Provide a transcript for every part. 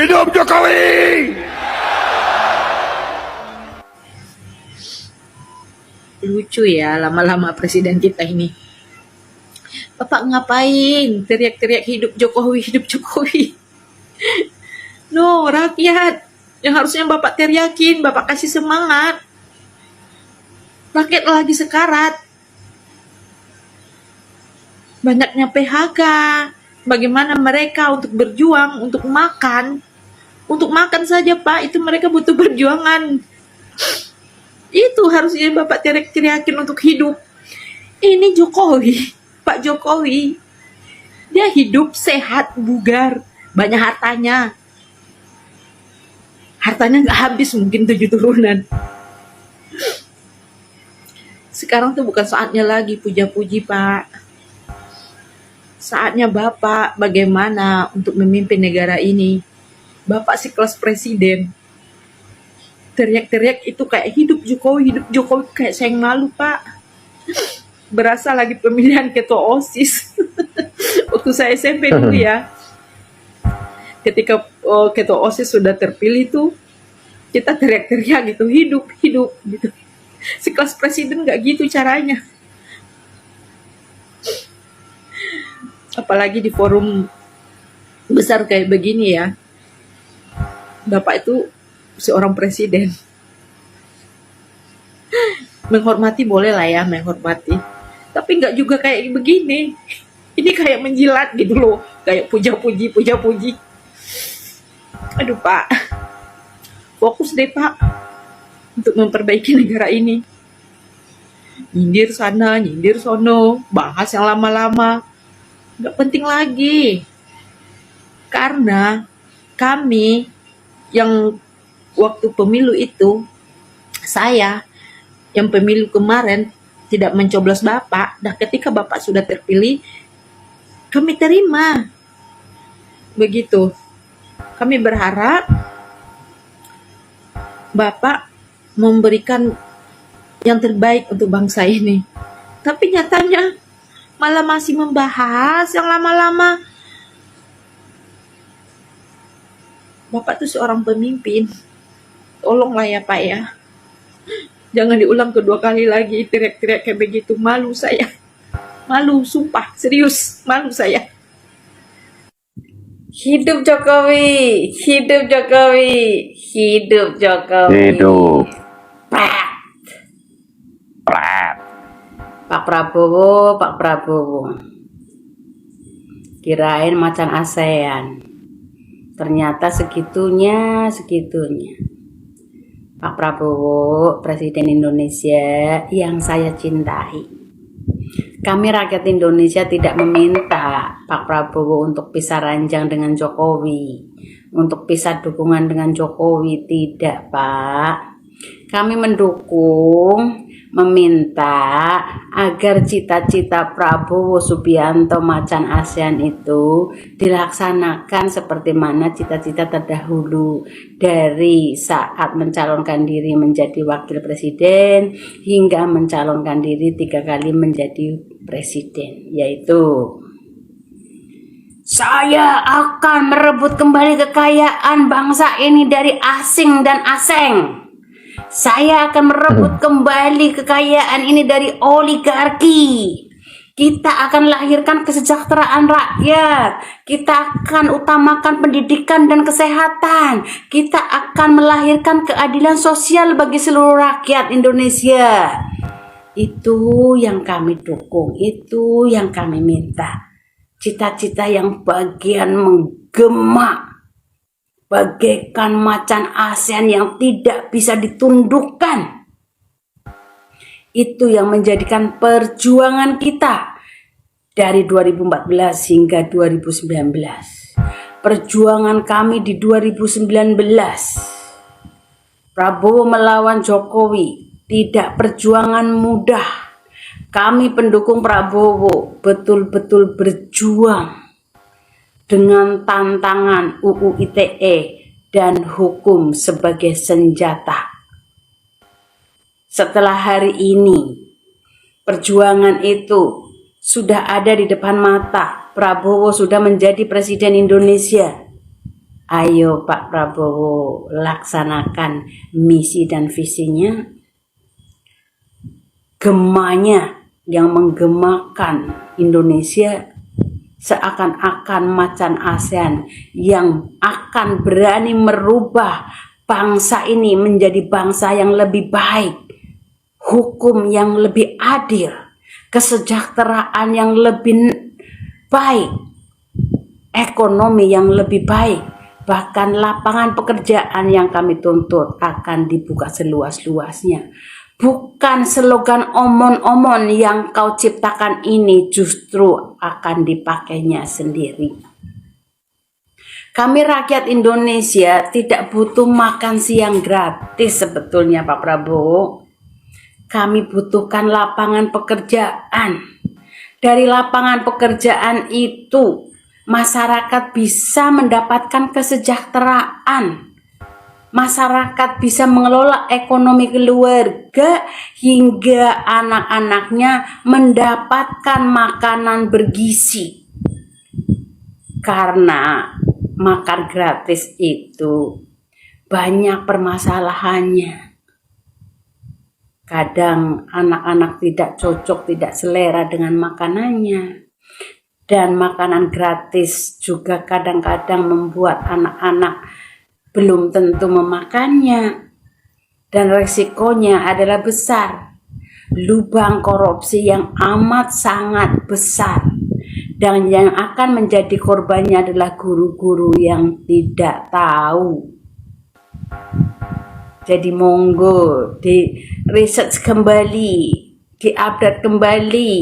Hidup Jokowi! Lucu ya lama-lama presiden kita ini. Bapak ngapain teriak-teriak hidup Jokowi, hidup Jokowi? No, rakyat yang harusnya Bapak teriakin, Bapak kasih semangat. Rakyat lagi sekarat. Banyaknya PHK. Bagaimana mereka untuk berjuang, untuk makan. Untuk makan saja Pak, itu mereka butuh perjuangan. Itu harusnya Bapak teriak-teriakin untuk hidup. Ini Jokowi, Pak Jokowi. Dia hidup sehat, bugar, banyak hartanya. Hartanya nggak habis mungkin 7 turunan. Sekarang tuh bukan saatnya lagi puja-puji Pak. Saatnya Bapak bagaimana untuk memimpin negara ini. Bapak si kelas presiden. Teriak-teriak itu kayak hidup Jokowi kayak sayang malu Pak. Berasa lagi pemilihan ketua OSIS. Waktu saya SMP dulu ya. Ketika ketua OSIS sudah terpilih tuh, kita teriak-teriak gitu, hidup gitu. Si kelas presiden nggak gitu caranya. Apalagi di forum besar kayak begini ya. Bapak itu seorang presiden. Menghormati boleh lah ya, menghormati. Tapi nggak juga kayak begini. Ini kayak menjilat gitu loh. Kayak puja-puji. Aduh Pak. Fokus deh Pak. Untuk memperbaiki negara ini. Nyindir sana, nyindir sono. Bahas yang lama-lama. Nggak penting lagi. Karena kami yang waktu pemilu itu, saya yang pemilu kemarin tidak mencoblos Bapak, dan ketika Bapak sudah terpilih, kami terima. Begitu. Kami berharap Bapak memberikan yang terbaik untuk bangsa ini. Tapi nyatanya malah masih membahas yang lama-lama. Bapak tuh seorang pemimpin. Tolonglah ya Pak ya. Jangan diulang kedua kali lagi teriak-teriak kayak begitu. Malu saya. Malu, sumpah. Serius. Malu saya. Hidup Jokowi. Hidup Jokowi. Hidup Jokowi. Hidup. Prat. Prat. Pak Prabowo. Kirain macan ASEAN. Ternyata segitunya. Pak Prabowo, Presiden Indonesia yang saya cintai. Kami rakyat Indonesia tidak meminta Pak Prabowo untuk pisah ranjang dengan Jokowi, untuk pisah dukungan dengan Jokowi, tidak Pak. Kami mendukung, meminta agar cita-cita Prabowo Subianto macan ASEAN itu dilaksanakan seperti mana cita-cita terdahulu dari saat mencalonkan diri menjadi wakil presiden hingga mencalonkan diri 3 kali menjadi presiden, yaitu saya akan merebut kembali kekayaan bangsa ini dari asing dan aseng. Saya akan merebut kembali kekayaan ini dari oligarki. Kita akan lahirkan kesejahteraan rakyat. Kita akan utamakan pendidikan dan kesehatan. Kita akan melahirkan keadilan sosial bagi seluruh rakyat Indonesia. Itu yang kami dukung, itu yang kami minta. Cita-cita yang bagian menggema, bagaikan macan ASEAN yang tidak bisa ditundukkan. Itu yang menjadikan perjuangan kita dari 2014 hingga 2019. Perjuangan kami di 2019. Prabowo melawan Jokowi, tidak perjuangan mudah. Kami pendukung Prabowo betul-betul berjuang dengan tantangan UU ITE dan hukum sebagai senjata. Setelah hari ini, perjuangan itu sudah ada di depan mata. Prabowo sudah menjadi presiden Indonesia. Ayo Pak Prabowo laksanakan misi dan visinya. Gemanya yang menggemakan Indonesia seakan-akan macan ASEAN yang akan berani merubah bangsa ini menjadi bangsa yang lebih baik, hukum yang lebih adil, kesejahteraan yang lebih baik, ekonomi yang lebih baik, bahkan lapangan pekerjaan yang kami tuntut akan dibuka seluas-luasnya. Bukan slogan omon-omon yang kau ciptakan ini justru akan dipakainya sendiri. Kami rakyat Indonesia tidak butuh makan siang gratis sebetulnya Pak Prabowo. Kami butuhkan lapangan pekerjaan. Dari lapangan pekerjaan itu masyarakat bisa mendapatkan kesejahteraan. Masyarakat bisa mengelola ekonomi keluarga hingga anak-anaknya mendapatkan makanan bergizi. Karena makan gratis itu banyak permasalahannya. Kadang anak-anak tidak cocok, tidak selera dengan makanannya. Dan makanan gratis juga kadang-kadang membuat anak-anak belum tentu memakannya, dan resikonya adalah besar. Lubang korupsi yang amat sangat besar, dan yang akan menjadi korbannya adalah guru-guru yang tidak tahu. Jadi monggo di research kembali, di-update kembali.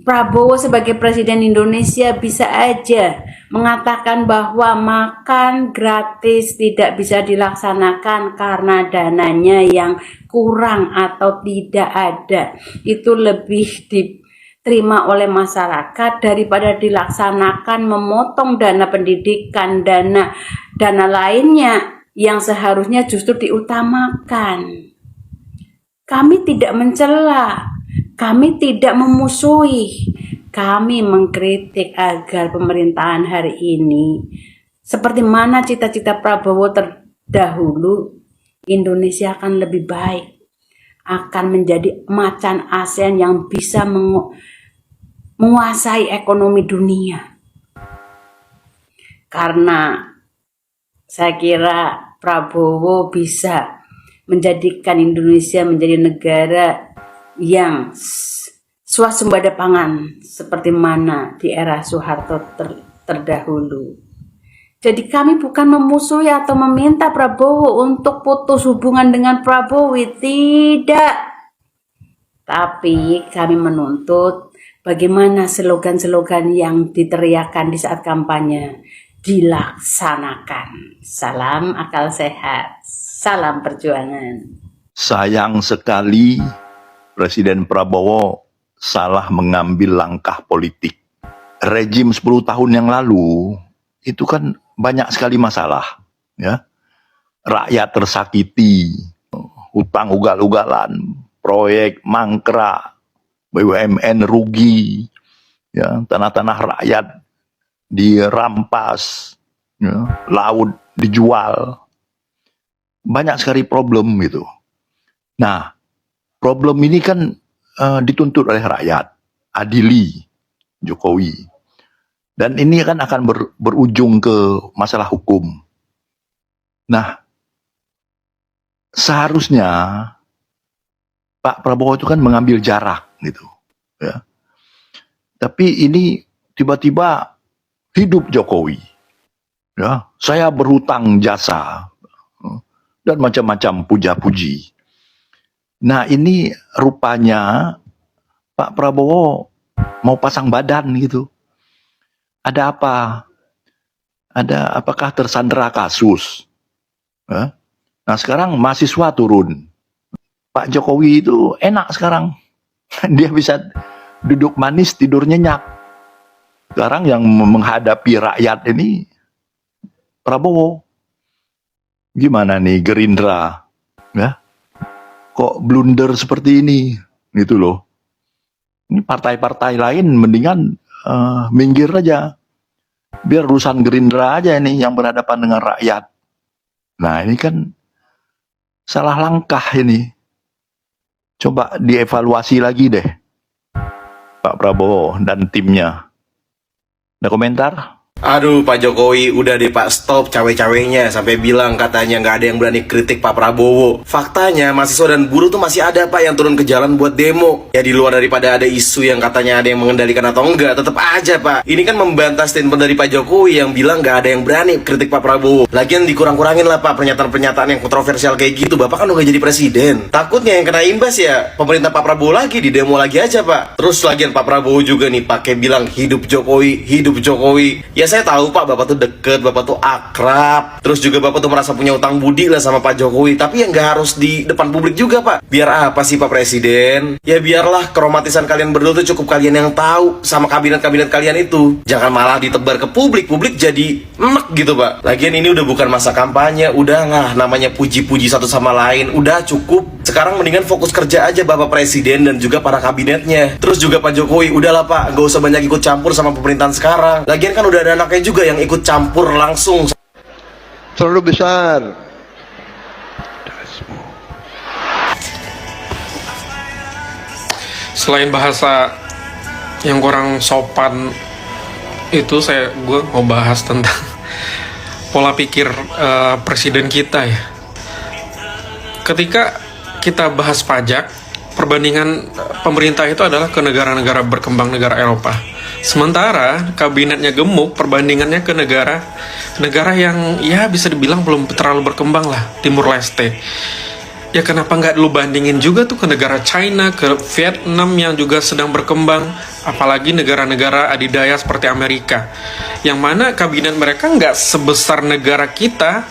Prabowo sebagai Presiden Indonesia bisa aja mengatakan bahwa makan gratis tidak bisa dilaksanakan karena dananya yang kurang atau tidak ada. Itu lebih diterima oleh masyarakat daripada dilaksanakan memotong dana pendidikan, dana lainnya yang seharusnya justru diutamakan. Kami tidak mencela, kami tidak memusuhi, kami mengkritik agar pemerintahan hari ini seperti mana cita-cita Prabowo terdahulu, Indonesia akan lebih baik, akan menjadi macan ASEAN yang bisa menguasai ekonomi dunia. Karena saya kira Prabowo bisa menjadikan Indonesia menjadi negara yang swasembada pangan seperti mana di era Soeharto terdahulu. Jadi kami bukan memusuhi atau meminta Prabowo untuk putus hubungan dengan Prabowo, tidak. Tapi kami menuntut bagaimana slogan-slogan yang diteriakan di saat kampanye dilaksanakan. Salam akal sehat, salam perjuangan. Sayang sekali Presiden Prabowo salah mengambil langkah politik. Rejim 10 tahun yang lalu itu kan banyak sekali masalah, ya. Rakyat tersakiti, hutang ugal-ugalan, proyek mangkrak, BUMN rugi, ya, tanah-tanah rakyat dirampas, ya, laut dijual. Banyak sekali problem gitu. Nah, problem ini kan dituntut oleh rakyat, adili Jokowi. Dan ini kan akan berujung ke masalah hukum. Nah, seharusnya Pak Prabowo itu kan mengambil jarak gitu, ya. Tapi ini tiba-tiba hidup Jokowi, ya. Saya berhutang jasa dan macam-macam puja-puji. Nah, ini rupanya Pak Prabowo mau pasang badan gitu. Ada apa? Apakah tersandera kasus? Nah, sekarang mahasiswa turun. Pak Jokowi itu enak sekarang. Dia bisa duduk manis, tidur nyenyak. Sekarang yang menghadapi rakyat ini Prabowo. Gimana nih Gerindra? Ya? Kok blunder seperti ini? Gitu loh. Ini partai-partai lain mendingan minggir aja. Biar urusan Gerindra aja ini yang berhadapan dengan rakyat. Nah ini kan salah langkah ini. Coba dievaluasi lagi deh Pak Prabowo dan timnya. Ada komentar? Aduh Pak Jokowi, udah deh Pak, stop cawe-cawenya. Sampai bilang katanya nggak ada yang berani kritik Pak Prabowo. Faktanya mahasiswa dan buruh tuh masih ada Pak yang turun ke jalan buat demo. Ya di luar daripada ada isu yang katanya ada yang mengendalikan atau enggak, tetap aja Pak. Ini kan membantah statement dari Pak Jokowi yang bilang nggak ada yang berani kritik Pak Prabowo. Lagian dikurang-kurangin lah Pak pernyataan-pernyataan yang kontroversial kayak gitu. Bapak kan udah jadi presiden. Takutnya yang kena imbas ya pemerintah Pak Prabowo lagi, di demo lagi aja Pak. Terus lagian Pak Prabowo juga nih pakai bilang hidup Jokowi, hidup Jokowi. Ya saya tahu Pak, Bapak tuh deket, Bapak tuh akrab. Terus juga Bapak tuh merasa punya utang budi lah sama Pak Jokowi. Tapi ya nggak harus di depan publik juga Pak. Biar apa sih Pak Presiden? Ya biarlah keromatisan kalian berdua tuh cukup kalian yang tahu sama kabinet-kabinet kalian itu. Jangan malah ditebar ke publik, publik jadi enek gitu Pak. Lagian ini udah bukan masa kampanye, udah lah namanya puji-puji satu sama lain. Udah cukup. Sekarang mendingan fokus kerja aja Bapak Presiden dan juga para kabinetnya. Terus juga Pak Jokowi, udahlah Pak, nggak usah banyak ikut campur sama pemerintahan sekarang. Lagian kan udah ada anaknya juga yang ikut campur langsung. Terlalu besar. Selain bahasa yang kurang sopan itu, gue mau bahas tentang pola pikir presiden kita ya. Ketika kita bahas pajak, perbandingan pemerintah itu adalah ke negara-negara berkembang, negara Eropa. Sementara kabinetnya gemuk, perbandingannya ke negara yang ya bisa dibilang belum terlalu berkembang lah, Timur Leste. Ya kenapa nggak lu bandingin juga tuh ke negara China, ke Vietnam yang juga sedang berkembang, apalagi negara-negara adidaya seperti Amerika, yang mana kabinet mereka nggak sebesar negara kita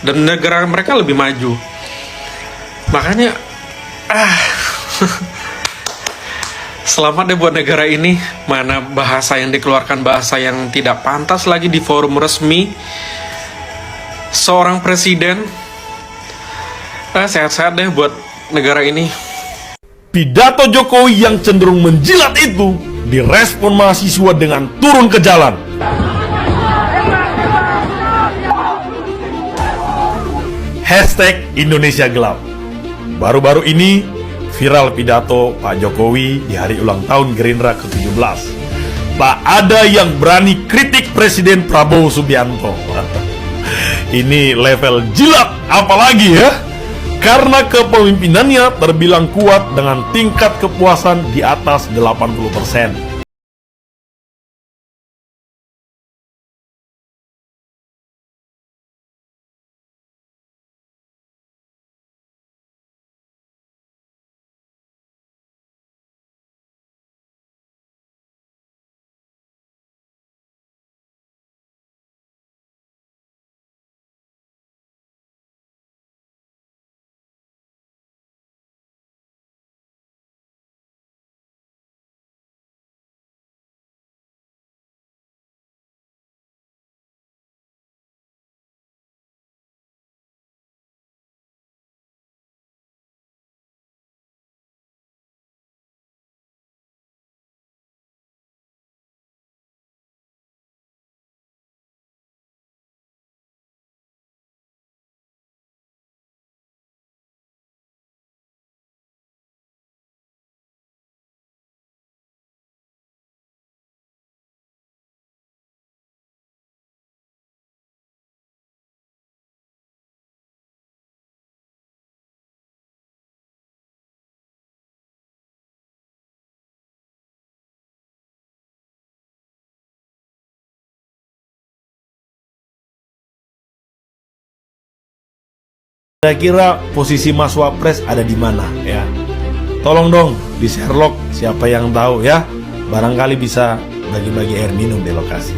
dan negara mereka lebih maju. Makanya selamat deh buat negara ini. Mana bahasa yang dikeluarkan bahasa yang tidak pantas lagi di forum resmi seorang presiden. Sehat-sehat deh buat negara ini. Pidato Jokowi yang cenderung menjilat itu direspon mahasiswa dengan turun ke jalan. Hashtag Indonesia Gelap. Baru-baru ini viral pidato Pak Jokowi di hari ulang tahun Gerindra ke-17. Tak ada yang berani kritik Presiden Prabowo Subianto. Ini level jilat apalagi ya? Karena kepemimpinannya terbilang kuat dengan tingkat kepuasan di atas 80%. Kira-kira posisi Mas Wapres ada di mana ya? Tolong dong di Sherlock, siapa yang tahu ya? Barangkali bisa bagi-bagi air minum di lokasi.